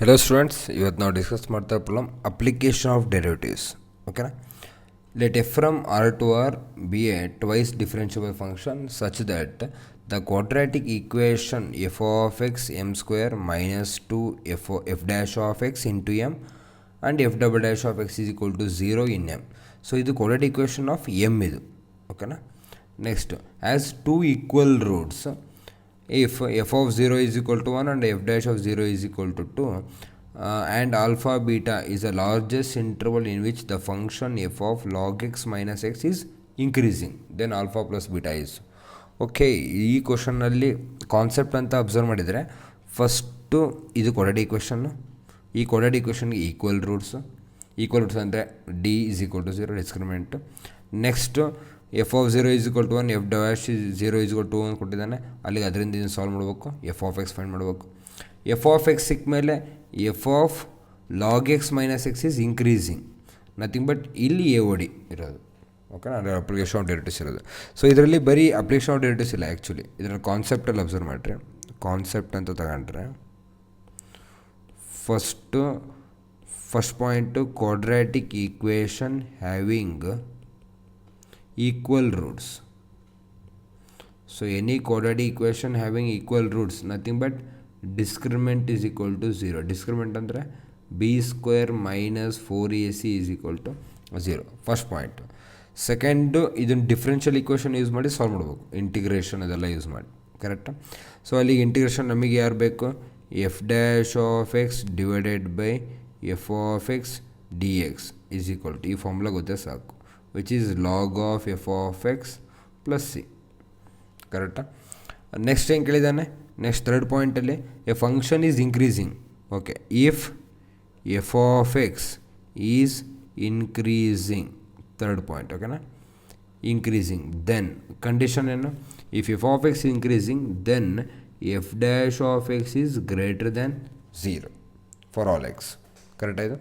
Hello students, ಇವತ್ತು ನಾವು discuss ಮಾಡ್ತಾ ಪ್ರಾಬ್ಲಮ್ ಅಪ್ಲಿಕೇಶನ್ ಆಫ್ ಡೆರಿವೇಟಿವ್ಸ್. ಓಕೆನಾ? Let f from R to R be a twice differentiable function such that the quadratic equation f of x m square minus two f dash of X into m and f double dash of X is equal to zero in m. So ಇದು quadratic equation of m ಇದು. ಓಕೆನಾ? Next, as two equal roots if f of 0 is equal to 1 and f dash of 0 is equal to 2 and alpha beta is the largest interval in which the function f of log x minus x is increasing, then alpha plus beta is okay. ಈ ಕ್ವಶನ್ನಲ್ಲಿ concept ಅಂತ observe ಮಾಡಿದರೆ first ಇದು quadratic equation. ಈ quadratic ಈಕ್ವೇಷನ್ಗೆ equal roots ಅಂದರೆ D is equal to 0 discriminant. Next F of 0 is equal to 1, F dash 0 is equal to 1 ಕೊಟ್ಟಿದ್ದಾನೆ. ಅಲ್ಲಿಗೆ ಅದರಿಂದ ಇದನ್ನು ಸಾಲ್ವ್ ಮಾಡಬೇಕು, ಎಫ್ ಆಫ್ ಎಕ್ಸ್ ಫೈಂಡ್ ಮಾಡಬೇಕು. ಎಫ್ ಆಫ್ ಎಕ್ಸ್ ಸಿಕ್ಕ ಮೇಲೆ F of log X minus X is increasing, nothing but ಇಲ್ಲಿ A O D ಇರೋದು. ಓಕೆನಾ? ಅಂದರೆ ಅಪ್ಲಿಕೇಶನ್ ಆಫ್ ಡೆರಿವೇಟಿವ್ಸ್ ಇರೋದು. ಸೊ ಇದರಲ್ಲಿ ಬರೀ ಅಪ್ಲಿಕೇಶನ್ ಆಫ್ ಡೆರಿವೇಟಿವ್ಸ್ ಇಲ್ಲ, ಆ್ಯಕ್ಚುಲಿ ಇದರಲ್ಲಿ ಕಾನ್ಸೆಪ್ಟಲ್ಲಿ ಅಬ್ಸರ್ವ್ ಮಾಡಿರಿ. ಕಾನ್ಸೆಪ್ಟ್ ಅಂತ ತಗೊಂಡ್ರೆ first point quadratic equation having equal roots. So any quadratic equation having equal roots, nothing but discriminant is equal to 0. Discriminant andre b square minus 4ac is equal to 0. First point. Second, ಇದನ್ನು differential equation use ಮಾಡಿ solve ಮಾಡಬೇಕು, integration ಅದೆಲ್ಲ use ಮಾಡಿ. ಕರೆಕ್ಟಾ? So ಅಲ್ಲಿಗೆ integration ನಮಗೆ ಯಾರು ಬೇಕು? F dash of x divided by f of x d x is equal to, ಈ ಫಾರ್ಮುಲಾ ಗೊತ್ತೇ ಸಾಕು, which is log of f of x plus c. ಕರೆಕ್ಟಾ? ನೆಕ್ಸ್ಟ್ ಏನು ಕೇಳಿದ್ದಾನೆ? ನೆಕ್ಸ್ಟ್ ಥರ್ಡ್ ಪಾಯಿಂಟಲ್ಲಿ a function is increasing. Okay, if F of X is increasing, third point. ಓಕೆನಾ? Increasing, then condition ಏನು? If F of X increasing then F dash of X is greater than 0 for all X. Correct ಆಯಿತು?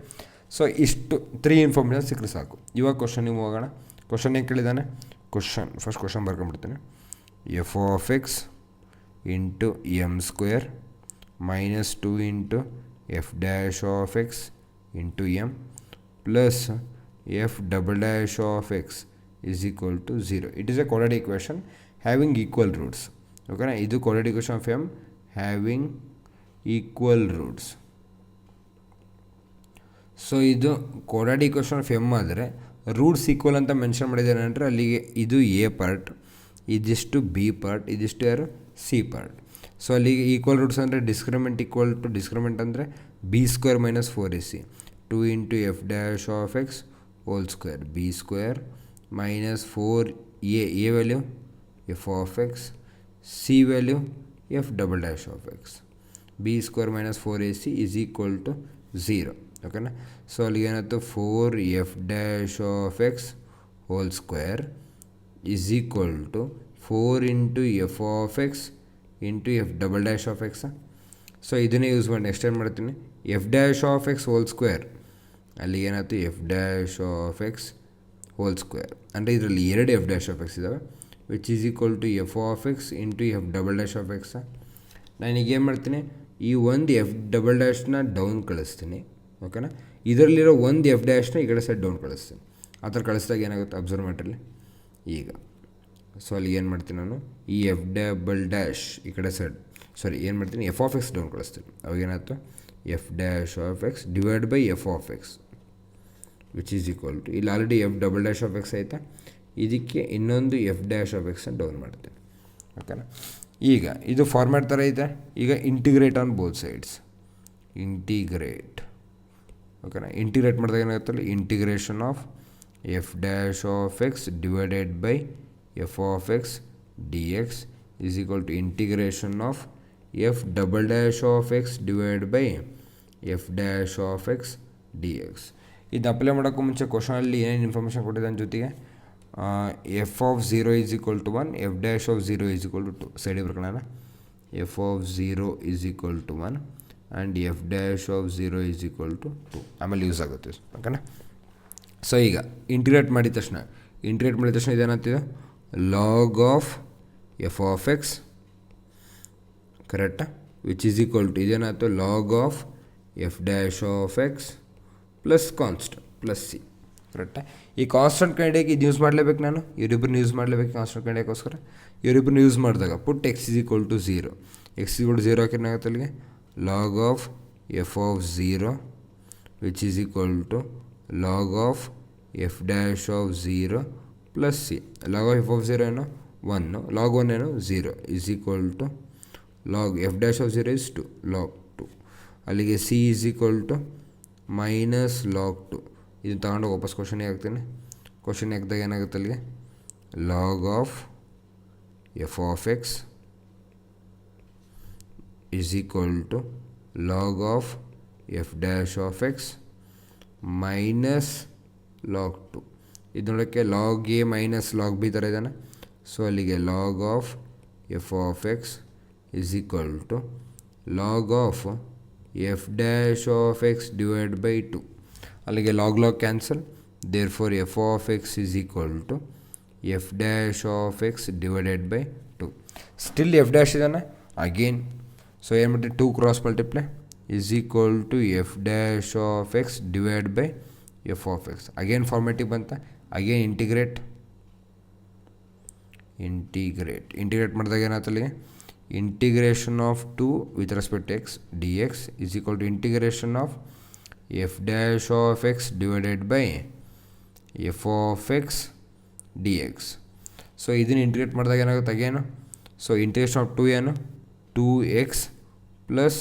So ಇಷ್ಟು 3 information ಸಿಕ್ಕರೆ ಸಾಕು. ಇವಾಗ ಕ್ವಶನಿಗೆ ಹೋಗೋಣ. Question ಏನು ಕೇಳಿದ್ದಾನೆ? ಫಸ್ಟ್ ಕ್ವಶನ್ ಬರ್ಕೊಂಡ್ಬಿಡ್ತೀನಿ. F of X into M square minus 2 into F dash of X into M plus F double dash of X is equal to 0. It is a quadratic equation having equal roots. ಓಕೆನಾ? ಇದು quadratic equation of M having equal roots. So ಇದು quadratic equation of M ಆದರೆ roots equal ಅಂತ mention ಮಾಡಿದ್ದಾರೆ ಅಂದರೆ ಅಲ್ಲಿಗೆ ಇದು A part, ಇದಿಷ್ಟು ಬಿ ಪಾರ್ಟ್, ಇದಿಷ್ಟು ಯಾರು? C part. ಸೊ ಅಲ್ಲಿಗೆ ಈಕ್ವಲ್ ರೂಟ್ಸ್ ಅಂದರೆ ಡಿಸ್ಕ್ರಿಮೆಂಟ್ ಈಕ್ವಲ್ ಟು ಡಿಸ್ಕ್ರಿಮೆಂಟ್ ಅಂದರೆ b square minus 4ac 2 into F dash of x whole square b square minus 4a value f of x, c value f double dash of x, b square minus 4ac is equal to 0. ಓಕೆನಾ? So ಅಲ್ಲಿಗೆ ಏನಾಯ್ತು? 4 dash of x whole square is equal to 4 into f of X into f double dash of x. So ಇದನ್ನೇ use ಮಾಡಿ next ಏನು ಮಾಡ್ತೀನಿ? F dash of x whole square, ಅಲ್ಲಿಗೆ ಏನಾಯ್ತು? F dash of x whole square ಅಂದರೆ ಇದರಲ್ಲಿ 2 f dash of x ಇದ್ದಾವೆ, which is equal to f of X into f double dash of x. ನಾನೀಗ ಏನು ಮಾಡ್ತೀನಿ? ಈ ಒಂದು ಎಫ್ ಡಬಲ್ ಡ್ಯಾಶ್ನ ಡೌನ್ ಕಳಿಸ್ತೀನಿ. ಓಕೆನಾ? ಇದರಲ್ಲಿರೋ ಒಂದು ಎಫ್ ಡ್ಯಾಶ್ನ ಈ ಕಡೆ ಸೈಡ್ ಡೌನ್ ಕಳಿಸ್ತೀನಿ. ಆ ಥರ ಕಳಿಸಿದಾಗ ಏನಾಗುತ್ತೆ ಅಬ್ಸರ್ವ್ ಮಾಡಿರಲಿ ಈಗ. ಸೊ ಅಲ್ಲಿ ಏನು ಮಾಡ್ತೀನಿ ನಾನು? ಈ ಎಫ್ ಡಬಲ್ ಡ್ಯಾಶ್ ಈ ಕಡೆ ಸೈಡ್ ಏನು ಮಾಡ್ತೀನಿ? ಎಫ್ ಆಫ್ ಎಕ್ಸ್ ಡೌನ್ ಕಳಿಸ್ತೀನಿ. ಅವಾಗೇನಾಯ್ತು? F dash of x divide by f of x which is equal to, ಇಲ್ಲಿ already f double dash of x ಆಯಿತಾ, ಇದಕ್ಕೆ ಇನ್ನೊಂದು ಎಫ್ ಡ್ಯಾಶ್ ಆಫ್ ಎಕ್ಸ್ನ ಡೌನ್ ಮಾಡ್ತೀನಿ. ಓಕೆನಾ? ಈಗ ಇದು ಫಾರ್ಮ್ಯಾಟ್ ಥರ ಇದೆ. ಈಗ integrate on both sides, integrate. ಓಕೆನಾ? ಇಂಟಿಗ್ರೇಟ್ ಮಾಡಿದಾಗ ಏನಾಗುತ್ತಲ್ಲ? Integration of f dash of x divided by f of x d x is equal to integration of f double dash of x divide by f dash of x d x. ಇದು apply ಮಾಡೋಕ್ಕೂ ಮುಂಚೆ ಕ್ವಶನಲ್ಲಿ ಏನೇನು information ಕೊಟ್ಟಿದ್ದಾನೆ ಜೊತೆಗೆ f of 0 is equal to 1, F dash of 0 is equal to 2 ಸೈಡಿಗೆ ಬರ್ಕೊಳ್ಳೋಣ. F of 0 is equal to 1 and f dash of 0 is equal to 2 ಆಮೇಲೆ ಯೂಸ್ ಆಗುತ್ತೆ. ಓಕೆನಾ? ಸೊ ಈಗ ಇಂಟಿಗ್ರೇಟ್ ಮಾಡಿದ ತಕ್ಷಣ ಇದೇನಾಗ್ತಿದೆ? Log of f of x, ಕರೆಕ್ಟಾ, ವಿಚ್ ಈಸ್ ಈಕ್ವಲ್ ಟು ಇದೇನಾಯ್ತು? Log of f dash of x plus constant plus c. ಕರೆಕ್ಟಾ? ಈ ಕಾನ್ಸ್ಟೆಂಟ್ ಕಂಡಿಡಿಯೋಕೆ ಇದು ಯೂಸ್ ಮಾಡಲೇಬೇಕು, ನಾನು ಇವರಿಬ್ಬರನ್ನ ಯೂಸ್ ಮಾಡಲೇಬೇಕು ಕಾನ್ಸ್ಟೆಂಟ್ ಕಂಡಿಡಿಯೋಕ್ಕೋಸ್ಕರ. ಇವರಿಬ್ಬರನ್ನ ಯೂಸ್ ಮಾಡಿದಾಗ put x is equal to 0. X equal to 0 ಹಾಕಿ ಏನಾಗುತ್ತೆ ಅಲ್ಲಿಗೆ log of f of 0 which is equal to log of f dash of 0 plus c. Log of f of 0 ಏನು 1, ಲಾಗ್ 1 ಏನು 0 is equal to log f dash of 0 is 2 log 2. ಅಲ್ಲಿಗೆ c is equal to minus log 2. ಇದನ್ನು ತಗೊಂಡು ವಾಪಸ್ ಕ್ವಶನಿಗೆ ಹಾಕ್ತೀನಿ. ಕ್ವಶನಿಗೆ ಹಾಕಿದಾಗ ಏನಾಗುತ್ತೆ ಅಲ್ಲಿಗೆ log of f of X is equal to log of f dash of x minus log 2. ಇದು ನೋಡೋಕ್ಕೆ log a minus log b ಥರ ಇದ್ದಾನೆ. ಸೊ ಅಲ್ಲಿಗೆ log of f of X is equal to log of f dash of x divide by 2. ಅಲ್ಲಿಗೆ log log cancel. Therefore f of X is equal to f dash of x divided by 2. Still F dash ಇದ್ದಾನೆ again. So ಏನು ಮಾಡ್ತೀವಿ 2 cross multiply is equal to f dash of x divide by f of x. Again formative ಬಂತ. Again integrate ಮಾಡಿದಾಗ ಏನಾಯ್ತು ಅಲ್ಲಿಗೆ integration of 2 with respect x d x is equal to integration of f dash of x divided by f of x d x. So ಇದನ್ನು integrate ಮಾಡಿದಾಗ ಏನಾಗುತ್ತೆ again. So integration of 2 ಏನು 2x plus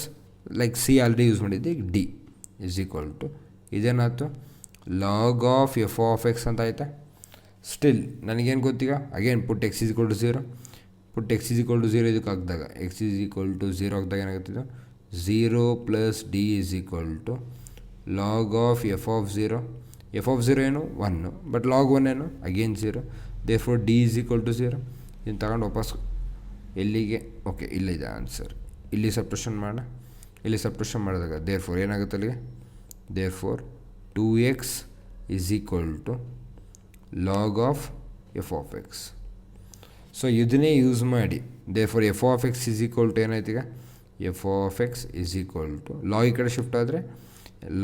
like c already use ಮಾಡಿದ್ದೆ ಈಗ d is equal to ಇದೇನಾಯ್ತು log of f of x ಅಂತ ಆಯಿತಾ. Still ನನಗೇನು ಗೊತ್ತೀಗ again put x is equal to 0. Put x is equal to 0 ಇದಕ್ಕೆ ಹಾಕಿದಾಗ ಎಕ್ಸ್ ಈಸ್ ಈಕ್ವಲ್ ಟು 0 ಹಾಕಿದಾಗ ಏನಾಗುತ್ತಿದ್ದು 0 plus d is equal to log of f of 0. F of 0 ಏನು 1 but log 1 ಏನು again 0. Therefore d is equal to 0. ಇದನ್ನು ತಗೊಂಡು ವಾಪಸ್ ಎಲ್ಲಿಗೆ ಓಕೆ ಇಲ್ಲಿದೆ ಆನ್ಸರ್. ಇಲ್ಲಿ ಸಬ್ಟ್ರಾಕ್ಷನ್ ಮಾಡೋಣ. ಇಲ್ಲಿ ಸಬ್ಟ್ರಾಕ್ಷನ್ ಮಾಡಿದಾಗ ದೇರ್ ಫೋರ್ ಏನಾಗುತ್ತೆ ಅಲ್ಲಿಗೆ therefore 2x is equal to log of f of x. So ಇದನ್ನೇ ಯೂಸ್ ಮಾಡಿ therefore f of X is equal to ಏನಾಯ್ತು ಈಗ f of X is equal to log ಈ ಕಡೆ shift ಆದರೆ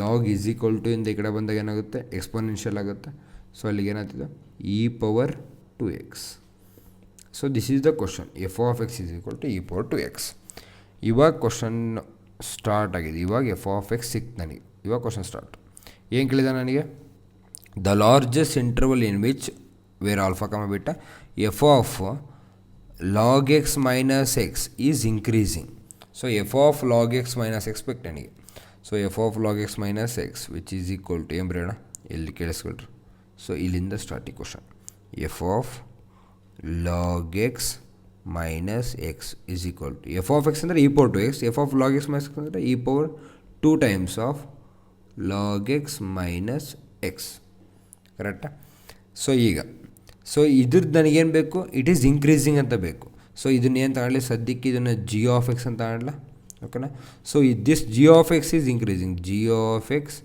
log is equal to ಇಂದ ಈ ಕಡೆ ಬಂದಾಗ ಏನಾಗುತ್ತೆ ಎಕ್ಸ್ಪೋನೆನ್ಷಿಯಲ್ ಆಗುತ್ತೆ. ಸೊ ಅಲ್ಲಿಗೆ ಏನಾಗ್ತಿದೆ e power 2x. So this is the question f of X is equal to e power 2x. ಇವಾಗ ಕ್ವಶನ್ ಸ್ಟಾರ್ಟ್ ಆಗಿದೆ. ಇವಾಗ ಎಫ್ ಆಫ್ ಎಕ್ಸ್ ಸಿಕ್ತು ನನಗೆ. ಇವಾಗ ಕ್ವಶನ್ ಸ್ಟಾರ್ಟ್. ಏನು ಕೇಳಿದ ನನಗೆ the largest interval in which where alpha comma beta f of log X minus X is increasing. So f of log X minus x ಬೇಕು ನನಗೆ. So f of log X minus x which is equal to ಏನು ಬರೋಣ ಎಲ್ಲಿ ಕೇಳಿಸ್ಕೊಳ್ರಿ. So ಇಲ್ಲಿಂದ starting question f of log X minus X is equal to f of x ಅಂದರೆ e power 2x. F of log X minus X ಅಂದರೆ e power 2 times of log X minus X. ಕರೆಕ್ಟಾ? So ಈಗ so ಇದ್ರದ್ದು ನನಗೇನು ಬೇಕು it is increasing ಅಂತ ಬೇಕು. So ಇದನ್ನೇನು ತಗೊಳ್ಳಿ ಸದ್ಯಕ್ಕೆ ಇದನ್ನು ಜಿ ಆಫ್ ಎಕ್ಸ್ ಅಂತ ತಗೊಳ್ಳ. ಓಕೆನಾ? So this G of X is increasing. G of X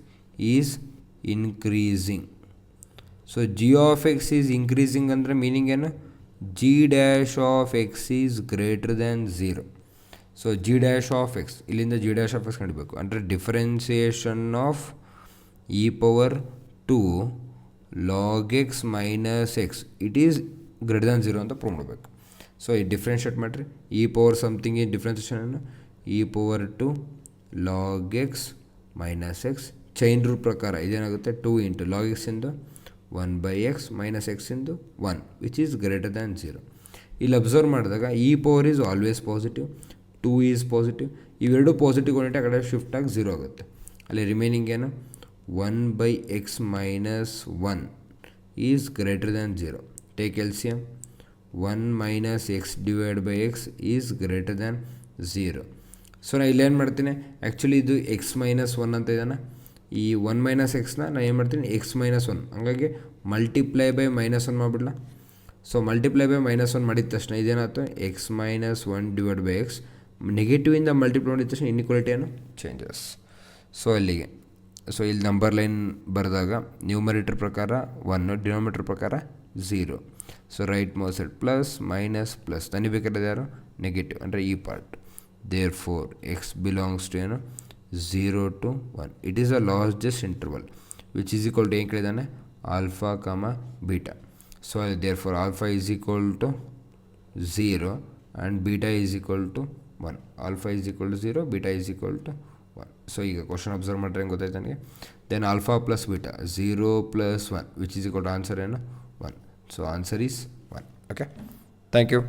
is increasing. So G of X is increasing ಅಂದರೆ ಮೀನಿಂಗ್ ಏನು G dash of X is greater than 0. So G dash of X ಇಲ್ಲಿಂದ G dash of X ಕಂಡುಬೇಕು ಅಂದರೆ differentiation of E power 2 log X minus X it is greater than 0 ಅಂತ prove ಮಾಡಬೇಕು. So ಈ differentiate ಮಾಡಿರಿ E power something ಈ differentiation e power 2 log X minus x chain rule ಪ್ರಕಾರ ಇದೇನಾಗುತ್ತೆ 2 into log ಎಕ್ಸಿಂದು 1 by x minus ಎಕ್ಸಿಂದು 1 which is greater than 0. ಇಲ್ಲಿ ಅಬ್ಸರ್ವ್ ಮಾಡಿದಾಗ e power is always positive, 2 is positive. ಇವೆರಡು ಪಾಸಿಟಿವ್ ಯೂನಿಟ್ ಆ ಕಡೆ ಶಿಫ್ಟ್ ಆಗಿ 0 ಆಗುತ್ತೆ. ಅಲ್ಲಿ ರಿಮೈನಿಂಗ್ ಏನು 1 by x minus 1 is greater than 0. Take LCM 1 minus x divide by x is greater than 0. So ನಾನು ಇಲ್ಲೇನು ಮಾಡ್ತೀನಿ ಆ್ಯಕ್ಚುಲಿ ಇದು ಎಕ್ಸ್ ಮೈನಸ್ 1 ಅಂತ ಇದ್ದಾನೆ. ಈ 1 ಮೈನಸ್ ಎಕ್ಸ್ನ ನಾನು ಏನು ಮಾಡ್ತೀನಿ ಎಕ್ಸ್ ಮೈನಸ್ 1 ಹಂಗಾಗಿ ಮಲ್ಟಿಪ್ಲೈ ಬೈ ಮೈನಸ್ 1 ಮಾಡಿಬಿಡಲ. ಸೊ ಮಲ್ಟಿಪ್ಲೈ ಬೈ ಮೈನಸ್ 1 ಮಾಡಿದ ತಕ್ಷಣ ಇದೇನಾಯ್ತು x minus 1 divide by x ನೆಗೆಟಿವಿಂದ ಮಲ್ಟಿಪ್ಲೈ ಮಾಡಿದ ತಕ್ಷಣ ಇನ್ಇಕ್ವಾಲಿಟಿ ಏನು ಚೇಂಜಸ್. ಸೊ ಅಲ್ಲಿಗೆ ಸೊ ಇಲ್ಲಿ ನಂಬರ್ ಲೈನ್ ಬರೆದಾಗ ನ್ಯೂಮರೇಟರ್ ಪ್ರಕಾರ 1 ಡಿನೋಮಿನೇಟರ್ ಪ್ರಕಾರ 0. So right most side plus minus plus ತನಿಬೇಕಾದ್ರೆ ಯಾರು ನೆಗೆಟಿವ್ ಅಂದರೆ ಈ part. Therefore x belongs to ಏನು 0 to 1. It is a largest interval which is equal to ಏನು ಕೇಳಿದಾನೆ alpha comma beta. So therefore alpha is equal to 0 and beta is equal to 1. Alpha is equal to 0, beta is equal to 1. So ಈಗ question observe ಮಾಡ್ರೆ ಹೆಂಗೆ ಗೊತ್ತಾಯ್ತು ನನಗೆ. Then alpha plus beta 0 plus 1 which is equal to answer ಏನು 1. So answer is 1. Okay, thank you.